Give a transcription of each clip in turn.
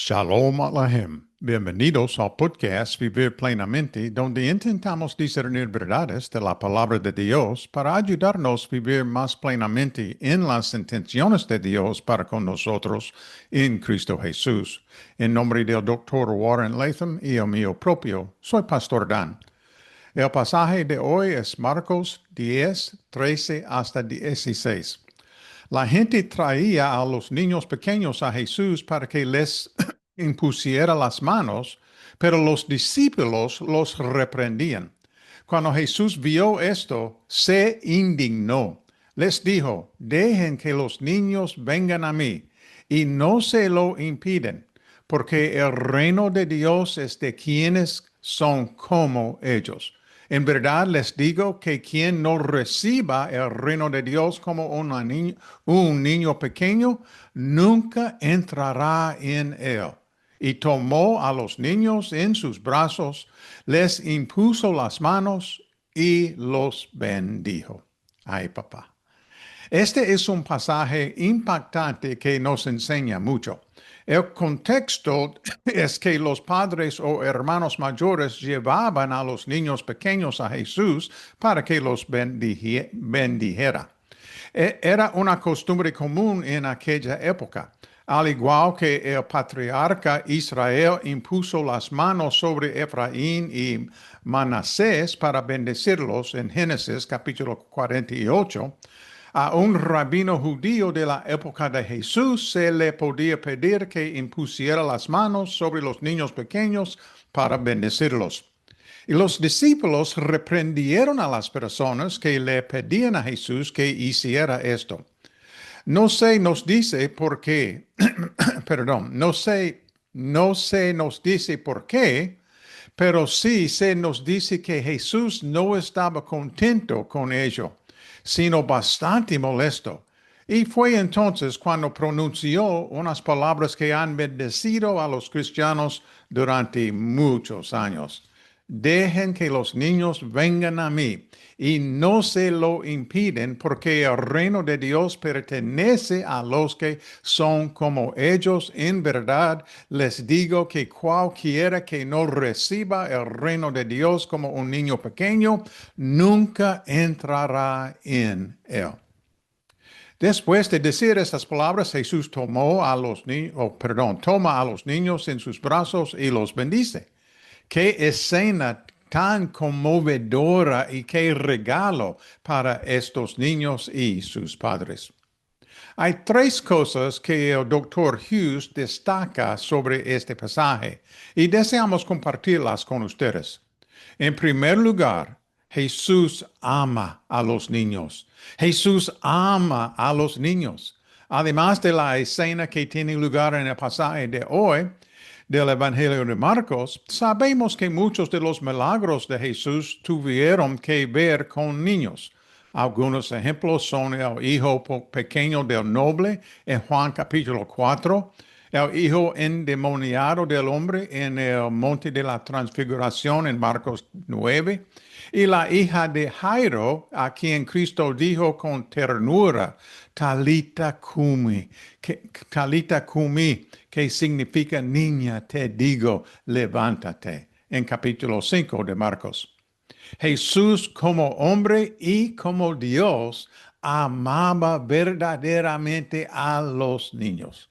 Shalom Aleichem. Bienvenidos al podcast Vivir Plenamente, donde intentamos discernir verdades de la palabra de Dios para ayudarnos a vivir más plenamente en las intenciones de Dios para con nosotros en Cristo Jesús. En nombre del Dr. Warren Latham y el mío propio, soy Pastor Dan. El pasaje de hoy es Marcos 10, 13 hasta 16. La gente traía a los niños pequeños a Jesús para que les impusiera las manos, pero los discípulos los reprendían. Cuando Jesús vio esto, se indignó. Les dijo, dejen que los niños vengan a mí y no se lo impiden, porque el reino de Dios es de quienes son como ellos. En verdad les digo que quien no reciba el reino de Dios como un niño pequeño, nunca entrará en él. Y tomó a los niños en sus brazos, les impuso las manos y los bendijo. Ay, papá. Este es un pasaje impactante que nos enseña mucho. El contexto es que los padres o hermanos mayores llevaban a los niños pequeños a Jesús para que los bendijera. Era una costumbre común en aquella época. Al igual que el patriarca Israel impuso las manos sobre Efraín y Manasés para bendecirlos en Génesis capítulo 48, a un rabino judío de la época de Jesús se le podía pedir que impusiera las manos sobre los niños pequeños para bendecirlos. Y los discípulos reprendieron a las personas que le pedían a Jesús que hiciera esto. No se nos dice por qué, perdón, no se nos dice por qué, pero sí se nos dice que Jesús no estaba contento con ello, sino bastante molesto. Y fue entonces cuando pronunció unas palabras que han bendecido a los cristianos durante muchos años. Dejen que los niños vengan a mí y no se lo impiden, porque el reino de Dios pertenece a los que son como ellos. En verdad, les digo que cualquiera que no reciba el reino de Dios como un niño pequeño, nunca entrará en él. Después de decir estas palabras, Jesús toma a los niños en sus brazos y los bendice. Qué escena tan conmovedora y qué regalo para estos niños y sus padres. Hay tres cosas que el Dr. Hughes destaca sobre este pasaje y deseamos compartirlas con ustedes. En primer lugar, Jesús ama a los niños. Jesús ama a los niños. Además de la escena que tiene lugar en el pasaje de hoy, del Evangelio de Marcos, sabemos que muchos de los milagros de Jesús tuvieron que ver con niños. Algunos ejemplos son el hijo pequeño del noble en Juan capítulo 4, el hijo endemoniado del hombre en el monte de la transfiguración en Marcos 9, y la hija de Jairo, a quien Cristo dijo con ternura, Talita cumi, que significa niña, te digo, levántate, en capítulo 5 de Marcos. Jesús como hombre y como Dios amaba verdaderamente a los niños.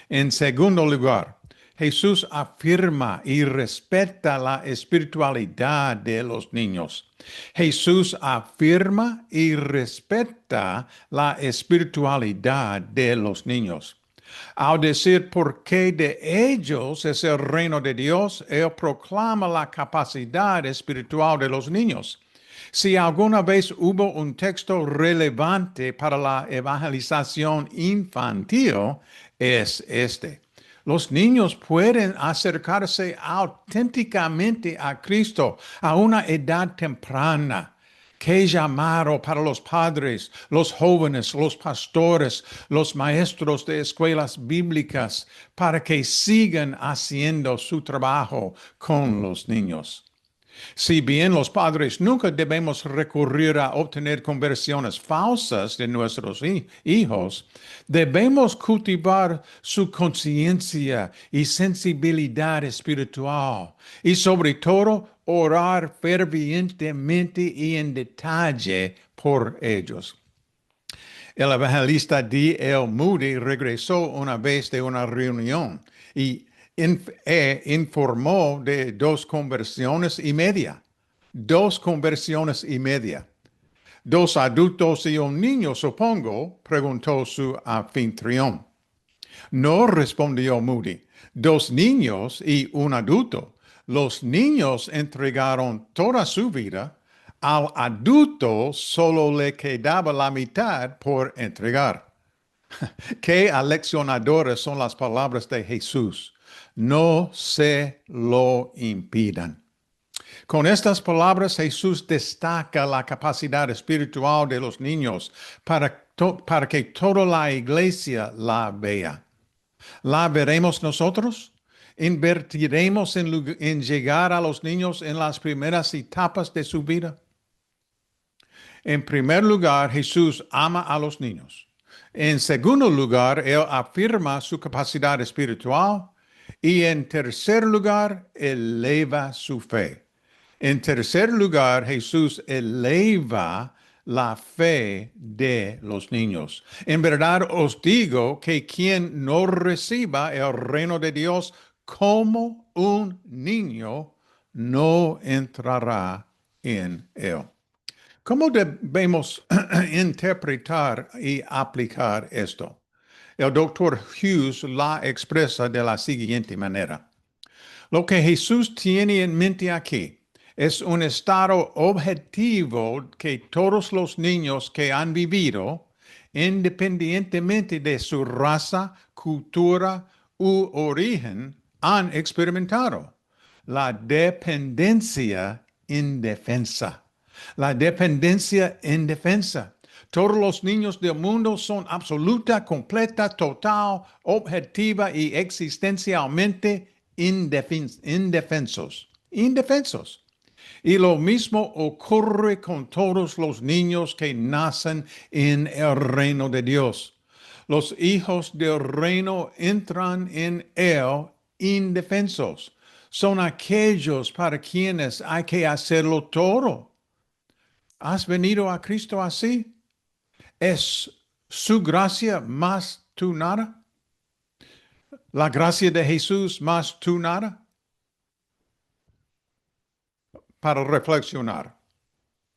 En segundo lugar, Jesús afirma y respeta la espiritualidad de los niños. Jesús afirma y respeta la espiritualidad de los niños. Al decir por qué de ellos es el reino de Dios, Él proclama la capacidad espiritual de los niños. Si alguna vez hubo un texto relevante para la evangelización infantil, es este. Los niños pueden acercarse auténticamente a Cristo a una edad temprana. Qué llamado para los padres, los jóvenes, los pastores, los maestros de escuelas bíblicas, para que sigan haciendo su trabajo con los niños. Si bien los padres nunca debemos recurrir a obtener conversiones falsas de nuestros hijos, debemos cultivar su conciencia y sensibilidad espiritual y sobre todo orar fervientemente y en detalle por ellos. El evangelista D.L. Moody regresó una vez de una reunión y informó de 2 conversiones y media. 2 conversiones y media. 2 adultos y un niño, supongo, preguntó su anfitrión. No, respondió Moody. 2 niños y un adulto. Los niños entregaron toda su vida. Al adulto solo le quedaba la mitad por entregar. Qué aleccionadoras son las palabras de Jesús. No se lo impidan. Con estas palabras Jesús destaca la capacidad espiritual de los niños para que toda la iglesia la vea. ¿La veremos nosotros? ¿Invertiremos en llegar a los niños en las primeras etapas de su vida? En primer lugar, Jesús ama a los niños. En segundo lugar, Él afirma su capacidad espiritual. Y en tercer lugar, eleva su fe. En tercer lugar, Jesús eleva la fe de los niños. En verdad os digo que quien no reciba el reino de Dios como un niño, no entrará en él. ¿Cómo debemos interpretar y aplicar esto? El doctor Hughes la expresa de la siguiente manera. Lo que Jesús tiene en mente aquí es un estado objetivo que todos los niños que han vivido, independientemente de su raza, cultura u origen, han experimentado. La dependencia indefensa. La dependencia indefensa. Todos los niños del mundo son absoluta, completa, total, objetiva y existencialmente indefensos. Indefensos. Y lo mismo ocurre con todos los niños que nacen en el reino de Dios. Los hijos del reino entran en él indefensos. Son aquellos para quienes hay que hacerlo todo. ¿Has venido a Cristo así? ¿Es su gracia más tú nada? ¿La gracia de Jesús más tú nada? Para reflexionar.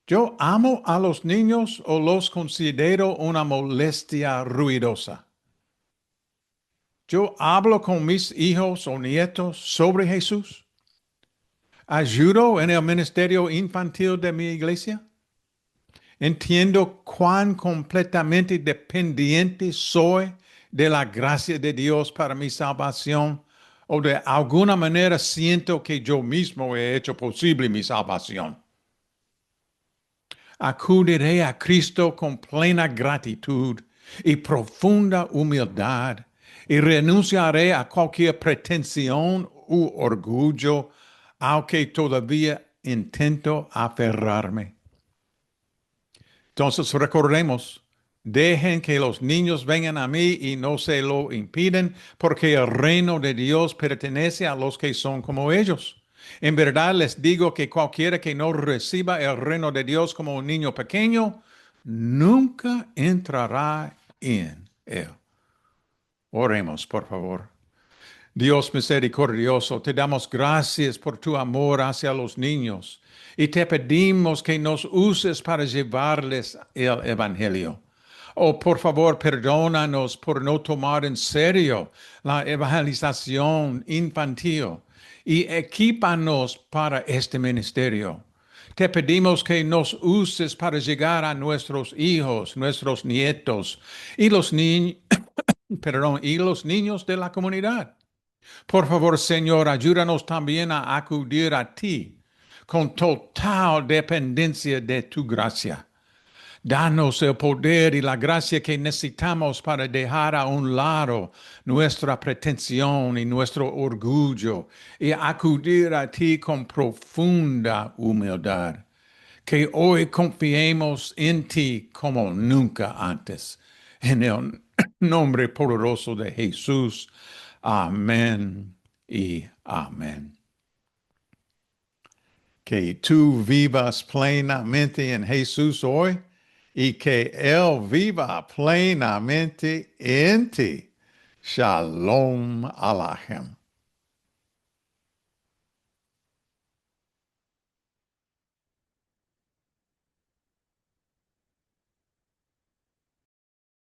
¿Yo amo a los niños o los considero una molestia ruidosa? ¿Yo hablo con mis hijos o nietos sobre Jesús? ¿Ayudo en el ministerio infantil de mi iglesia? ¿Entiendo cuán completamente dependiente soy de la gracia de Dios para mi salvación? ¿O de alguna manera siento que yo mismo he hecho posible mi salvación? Acudiré a Cristo con plena gratitud y profunda humildad y renunciaré a cualquier pretensión u orgullo al que todavía intento aferrarme. Entonces recordemos, dejen que los niños vengan a mí y no se lo impiden, porque el reino de Dios pertenece a los que son como ellos. En verdad les digo que cualquiera que no reciba el reino de Dios como un niño pequeño, nunca entrará en él. Oremos, por favor. Dios misericordioso, te damos gracias por tu amor hacia los niños y te pedimos que nos uses para llevarles el Evangelio. Oh, por favor, perdónanos por no tomar en serio la evangelización infantil y equípanos para este ministerio. Te pedimos que nos uses para llegar a nuestros hijos, nuestros nietos y los niños de la comunidad. Por favor, Señor, ayúdanos también a acudir a ti con total dependencia de tu gracia. Danos el poder y la gracia que necesitamos para dejar a un lado nuestra pretensión y nuestro orgullo y acudir a ti con profunda humildad. Que hoy confiemos en ti como nunca antes. En el nombre poderoso de Jesús. Amén y amén. Que tú vivas plenamente en Jesús hoy y que Él viva plenamente en ti. Shalom Aleichem.